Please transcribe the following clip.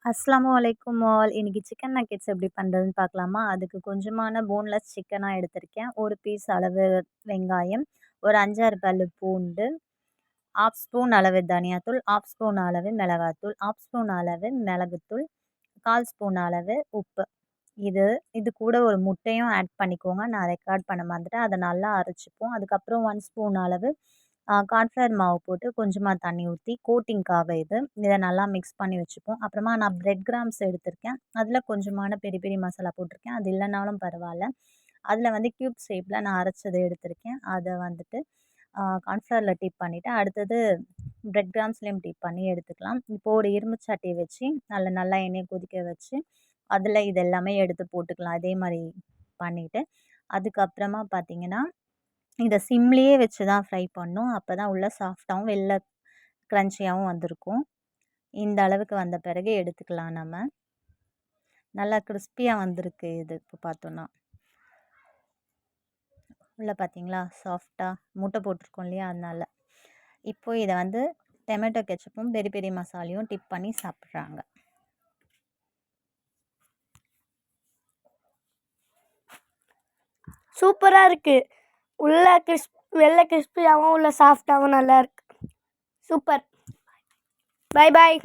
அஸ்ஸலாமு அலைக்கும் ஆல். இன்னைக்கு சிக்கன் நக்கெட்ஸ் எப்படி பண்ணுறதுன்னு பார்க்கலாமா? அதுக்கு கொஞ்சமான போன்லெஸ் சிக்கனாக எடுத்திருக்கேன். ஒரு பீஸ் அளவு வெங்காயம், ஒரு 5, 6 பல்லு பூண்டு, 1/2 ஸ்பூன் அளவு தனியாத்தூள், 1/2 ஸ்பூன் அளவு மிளகாத்தூள், 1/2 ஸ்பூன் அளவு மிளகுத்தூள், 1/4 ஸ்பூன் அளவு உப்பு. இது இது கூட ஒரு முட்டையும் ஆட் பண்ணிக்கோங்க. நான் ரெக்கார்ட் பண்ண மறந்துட்டேன். அத நல்லா அரைச்சிப்போம். அதுக்கப்புறம் 1 ஸ்பூன் அளவு கார்ன்ஃப்ளவர் மாவு போட்டு கொஞ்சமா தண்ணி ஊத்தி கோட்டிங்க்காக இது. இத நல்லா மிக்ஸ் பண்ணி வச்சுப்போம். அப்புறமா நான் பிரெட் கிராம்ஸ் எடுத்திருக்கேன். அதில கொஞ்சமான பெரி பெரி மசாலா போட்டிருக்கேன். அது இல்லனாலும் பரவால்ல. அதில வந்து கியூப் ஷேப்ல நான் அரைச்சத எடுத்திருக்கேன். அத வந்துட்டு கார்ன்ஃப்ளவர்ல டிப் பண்ணிட்டு, அடுத்தது பிரெட் கிராம்ஸ்லயும் டிப் பண்ணி எடுத்துக்கலாம். இப்போ ஒரு இரும்பு சட்டிய வச்சு, அதில நல்லா எண்ணெய கொதிக்க வச்சு, அதில இது எல்லாமே எடுத்து போட்டுக்கலாம். அதே மாரி பண்ணிட்டு, அதுக்கப்புறமா பார்த்தீங்கன்னா, இத சிம்லயே வச்சு தான் ஃப்ரை பண்ணணும். அப்பதான் உள்ள சாஃப்ட்டாவும், வெளில கிரன்ச்சியாவும் வந்திருக்கும். இந்த அளவுக்கு வந்த பிறகு எடுத்துக்கலாம் நம்ம. நல்லா கிரிஸ்பியா வந்திருக்கு இது இப்போ பார்த்தோன்னா. உள்ள பார்த்தீங்களா? சாஃப்ட்டா முட்டை போட்டிருக்கோம் இல்லையா? அதனால. இப்போ இத வந்து டொமேட்டோ கெட்சப்பும், பெரி பெரி மசாலையும் டிப் பண்ணி சாப்பிட்றாங்க. சூப்பரா இருக்கு. உள்ள வெளில கிறிஸ்பியாவும் உள்ள சாஃப்டாவும் நல்லா இருக்கு. சூப்பர். Bye bye.